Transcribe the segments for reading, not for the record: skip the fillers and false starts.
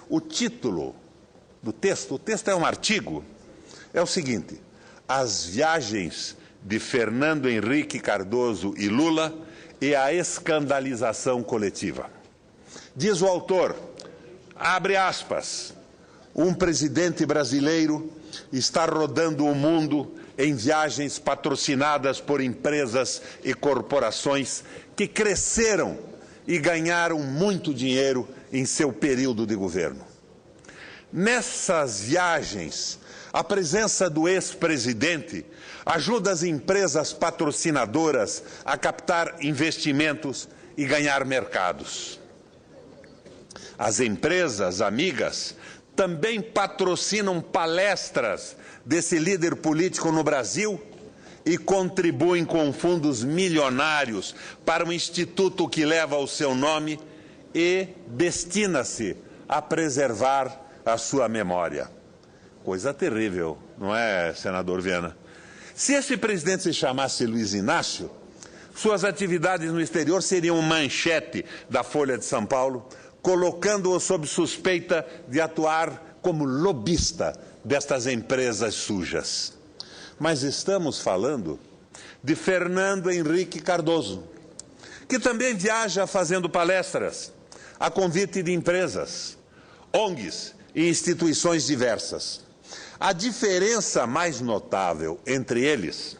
O título do texto, o texto é um artigo, é o seguinte: As viagens de Fernando Henrique Cardoso e Lula e a escandalização coletiva. Diz o autor, abre aspas, um presidente brasileiro está rodando o mundo em viagens patrocinadas por empresas e corporações que cresceram e ganharam muito dinheiro em seu período de governo. Nessas viagens, a presença do ex-presidente ajuda as empresas patrocinadoras a captar investimentos e ganhar mercados. As empresas amigas também patrocinam palestras desse líder político no Brasil e contribuem com fundos milionários para um instituto que leva o seu nome e destina-se a preservar a sua memória. Coisa terrível, não é, senador Viana? Se esse presidente se chamasse Luiz Inácio, suas atividades no exterior seriam manchete da Folha de São Paulo, colocando-o sob suspeita de atuar como lobista destas empresas sujas. Mas estamos falando de Fernando Henrique Cardoso, que também viaja fazendo palestras a convite de empresas, ONGs e instituições diversas. A diferença mais notável entre eles,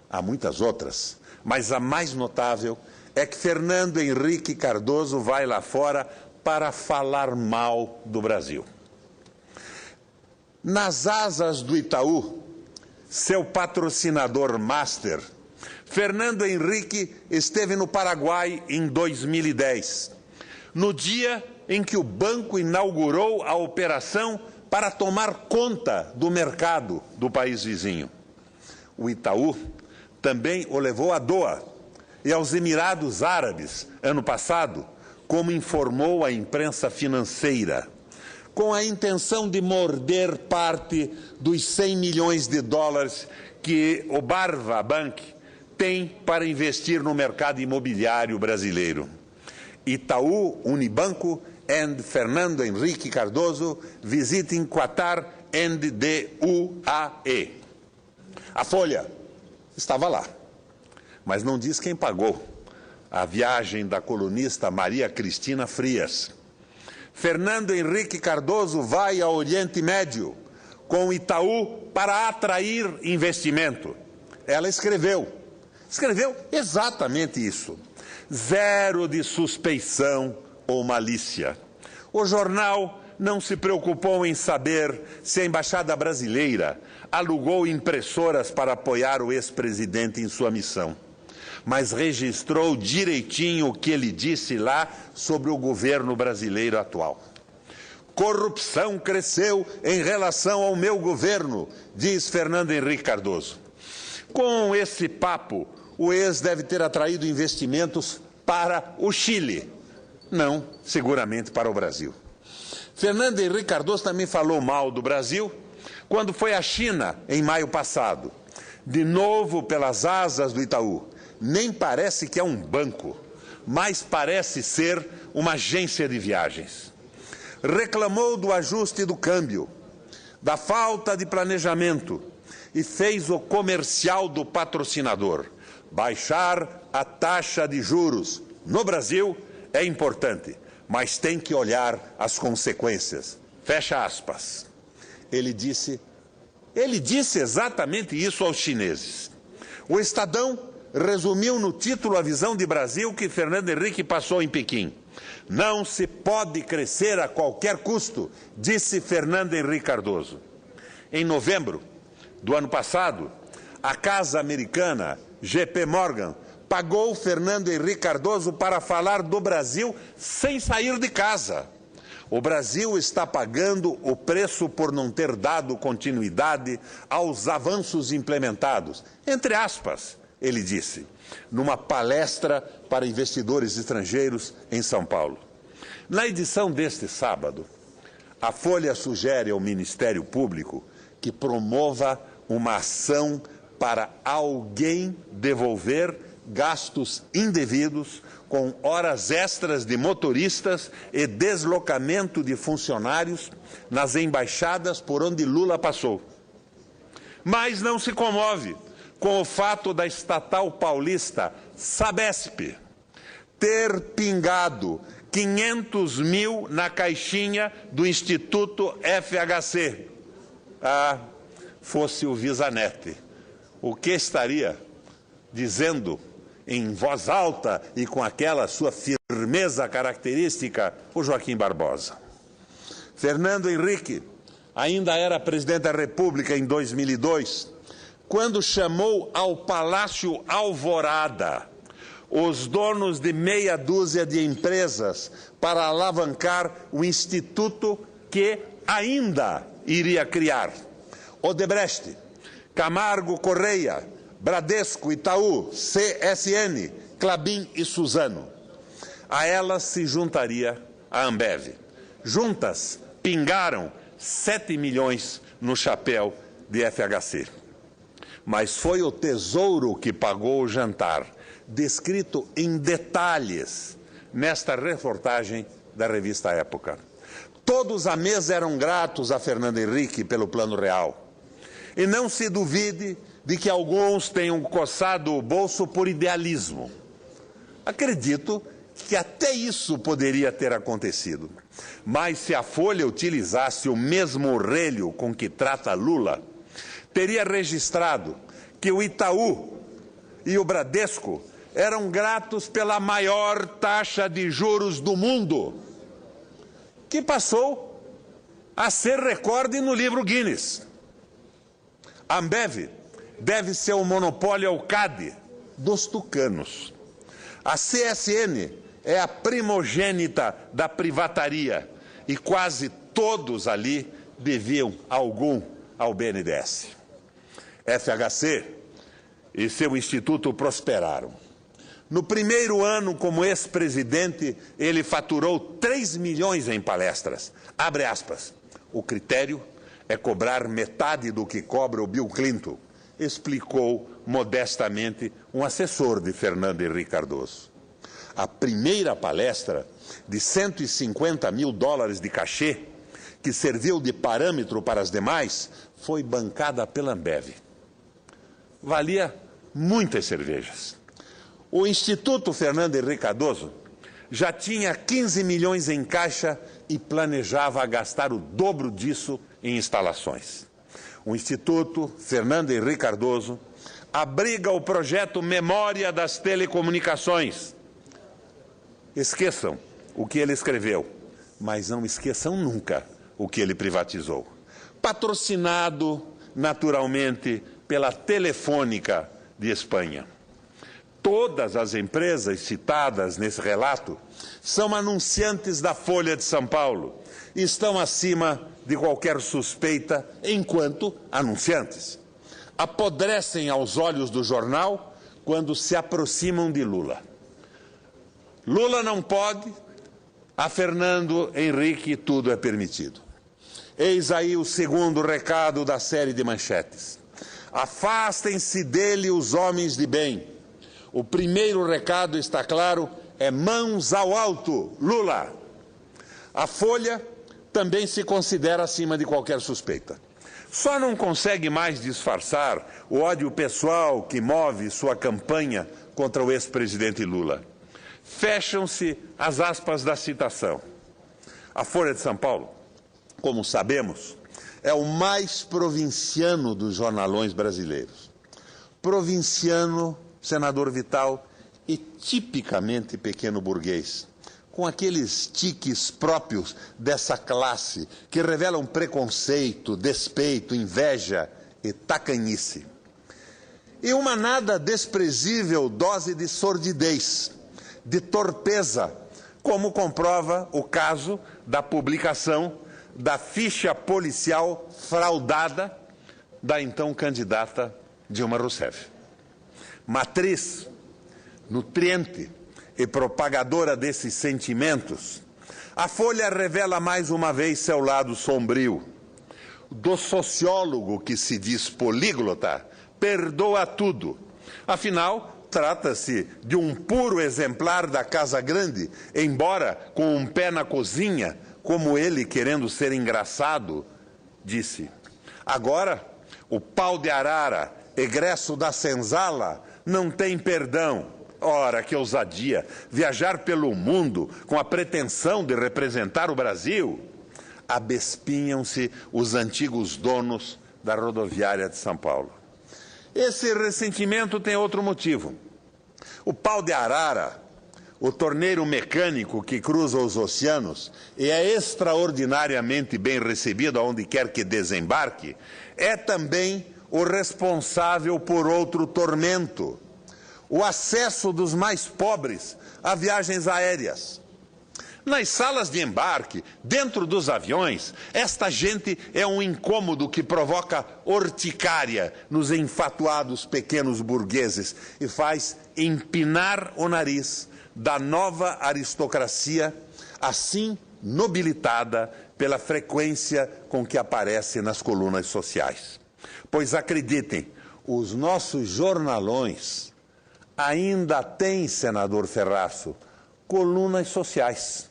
há muitas outras, mas a mais notável é que Fernando Henrique Cardoso vai lá fora para falar mal do Brasil. Nas asas do Itaú, seu patrocinador master, Fernando Henrique esteve no Paraguai em 2010, no dia em que o banco inaugurou a operação para tomar conta do mercado do país vizinho. O Itaú também o levou a Doha e aos Emirados Árabes ano passado, como informou a imprensa financeira, com a intenção de morder parte dos 100 milhões de dólares que o Barva Bank tem para investir no mercado imobiliário brasileiro. Itaú, Unibanco and Fernando Henrique Cardoso visiting Qatar and the UAE. A Folha estava lá, mas não diz quem pagou a viagem da colunista Maria Cristina Frias. Fernando Henrique Cardoso vai ao Oriente Médio com o Itaú para atrair investimento. Ela escreveu exatamente isso. Zero de suspeição ou malícia. O jornal não se preocupou em saber se a Embaixada Brasileira alugou impressoras para apoiar o ex-presidente em sua missão, mas registrou direitinho o que ele disse lá sobre o governo brasileiro atual. Corrupção cresceu em relação ao meu governo, diz Fernando Henrique Cardoso. Com esse papo, o ex deve ter atraído investimentos para o Chile, não, seguramente, para o Brasil. Fernando Henrique Cardoso também falou mal do Brasil quando foi à China em maio passado, de novo pelas asas do Itaú. Nem parece que é um banco, mas parece ser uma agência de viagens. Reclamou do ajuste do câmbio, da falta de planejamento e fez o comercial do patrocinador. Baixar a taxa de juros no Brasil é importante, mas tem que olhar as consequências. Fecha aspas. Ele disse exatamente isso aos chineses. O Estadão resumiu no título a visão de Brasil que Fernando Henrique passou em Pequim. Não se pode crescer a qualquer custo, disse Fernando Henrique Cardoso. Em novembro do ano passado, a casa americana JP Morgan pagou Fernando Henrique Cardoso para falar do Brasil sem sair de casa. O Brasil está pagando o preço por não ter dado continuidade aos avanços implementados, entre aspas, ele disse, numa palestra para investidores estrangeiros em São Paulo. Na edição deste sábado, a Folha sugere ao Ministério Público que promova uma ação para alguém devolver gastos indevidos com horas extras de motoristas e deslocamento de funcionários nas embaixadas por onde Lula passou. Mas não se comove com o fato da estatal paulista Sabesp ter pingado 500 mil na caixinha do Instituto FHC. Ah, fosse o Visanete, o que estaria dizendo em voz alta e com aquela sua firmeza característica o Joaquim Barbosa? Fernando Henrique ainda era presidente da República em 2002, quando chamou ao Palácio Alvorada os donos de meia dúzia de empresas para alavancar o instituto que ainda iria criar. Odebrecht, Camargo Correia, Bradesco, Itaú, CSN, Klabin e Suzano. A elas se juntaria a Ambev. Juntas, pingaram 7 milhões no chapéu de FHC. Mas foi o Tesouro que pagou o jantar, descrito em detalhes nesta reportagem da revista Época. Todos à mesa eram gratos a Fernando Henrique pelo Plano Real. E não se duvide de que alguns tenham coçado o bolso por idealismo. Acredito que até isso poderia ter acontecido. Mas se a Folha utilizasse o mesmo orelho com que trata Lula, teria registrado que o Itaú e o Bradesco eram gratos pela maior taxa de juros do mundo, que passou a ser recorde no livro Guinness. A Ambev deve ser o monopólio ao CAD dos tucanos. A CSN é a primogênita da privataria e quase todos ali deviam algum ao BNDES. FHC e seu instituto prosperaram. No primeiro ano como ex-presidente, ele faturou 3 milhões em palestras. Abre aspas. O critério é cobrar metade do que cobra o Bill Clinton, explicou modestamente um assessor de Fernando Henrique Cardoso. A primeira palestra, de $150 mil de cachê, que serviu de parâmetro para as demais, foi bancada pela Ambev. Valia muitas cervejas. O Instituto Fernando Henrique Cardoso já tinha 15 milhões em caixa e planejava gastar o dobro disso em instalações. O Instituto Fernando Henrique Cardoso abriga o projeto Memória das Telecomunicações. Esqueçam o que ele escreveu, mas não esqueçam nunca o que ele privatizou. Patrocinado, naturalmente, pela Telefônica de Espanha. Todas as empresas citadas nesse relato são anunciantes da Folha de São Paulo e estão acima de qualquer suspeita enquanto anunciantes. Apodrecem aos olhos do jornal quando se aproximam de Lula. Lula não pode, a Fernando Henrique tudo é permitido. Eis aí o segundo recado da série de manchetes. Afastem-se dele os homens de bem. O primeiro recado, está claro, é mãos ao alto, Lula. A Folha também se considera acima de qualquer suspeita. Só não consegue mais disfarçar o ódio pessoal que move sua campanha contra o ex-presidente Lula. Fecham-se as aspas da citação. A Folha de São Paulo, como sabemos, é o mais provinciano dos jornalões brasileiros. Provinciano, senador Vital, e tipicamente pequeno burguês, com aqueles tiques próprios dessa classe que revelam preconceito, despeito, inveja e tacanhice. E uma nada desprezível dose de sordidez, de torpeza, como comprova o caso da publicação da ficha policial fraudada da então candidata Dilma Rousseff. Matriz, nutriente e propagadora desses sentimentos, a Folha revela mais uma vez seu lado sombrio. Do sociólogo que se diz políglota, perdoa tudo. Afinal, Trata-se de um puro exemplar da Casa Grande, embora com um pé na cozinha, como ele, querendo ser engraçado, disse. Agora, o pau de arara, egresso da senzala, não tem perdão. Ora, que ousadia! Viajar pelo mundo com a pretensão de representar o Brasil. Abespinham-se os antigos donos da rodoviária de São Paulo. Esse ressentimento tem outro motivo. O pau de arara, o torneiro mecânico que cruza os oceanos e é extraordinariamente bem recebido aonde quer que desembarque, é também o responsável por outro tormento, o acesso dos mais pobres a viagens aéreas. Nas salas de embarque, dentro dos aviões, esta gente é um incômodo que provoca urticária nos enfatuados pequenos burgueses e faz empinar o nariz da nova aristocracia, assim nobilitada pela frequência com que aparece nas colunas sociais. Pois acreditem, os nossos jornalões ainda têm, senador Ferraço, colunas sociais.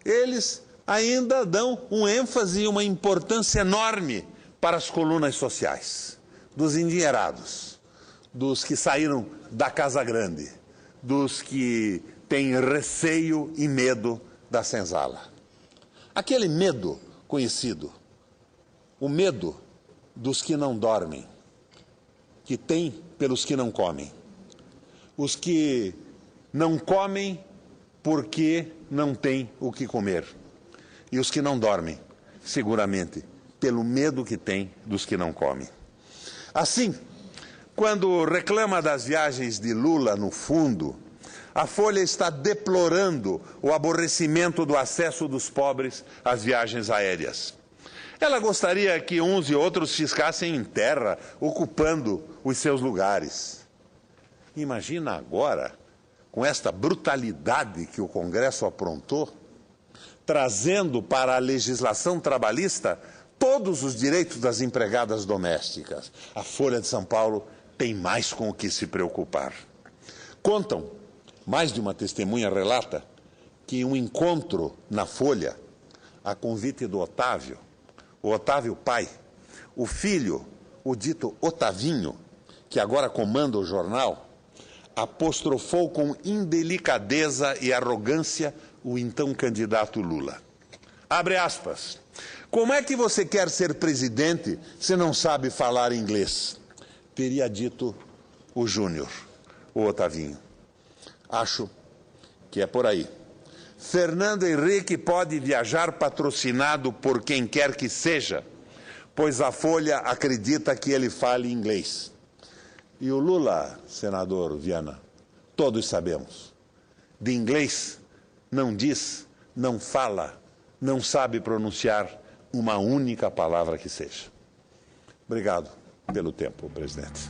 Eles ainda dão um ênfase e uma importância enorme para as colunas sociais, dos endinheirados, dos que saíram da Casa Grande, dos que têm receio e medo da senzala. Aquele medo conhecido, o medo dos que não dormem, que tem pelos que não comem. Os que não comem porque não têm o que comer. E os que não dormem, seguramente, pelo medo que têm dos que não comem. Assim, quando reclama das viagens de Lula no fundo, a Folha está deplorando o aborrecimento do acesso dos pobres às viagens aéreas. Ela gostaria que uns e outros ficassem em terra, ocupando os seus lugares. Imagina agora, com esta brutalidade que o Congresso aprontou, trazendo para a legislação trabalhista todos os direitos das empregadas domésticas. A Folha de São Paulo tem mais com o que se preocupar. Contam, mais de uma testemunha relata, que em um encontro na Folha, a convite do Otávio, o Otávio pai, o filho, o dito Otavinho, que agora comanda o jornal, apostrofou com indelicadeza e arrogância o então candidato Lula. Abre aspas. Como é que você quer ser presidente se não sabe falar inglês? Teria dito o Júnior, o Otavinho. Acho que é por aí. Fernando Henrique pode viajar patrocinado por quem quer que seja, pois a Folha acredita que ele fale inglês. E o Lula, senador Viana, todos sabemos, de inglês não diz, não fala, não sabe pronunciar uma única palavra que seja. Obrigado pelo tempo, presidente.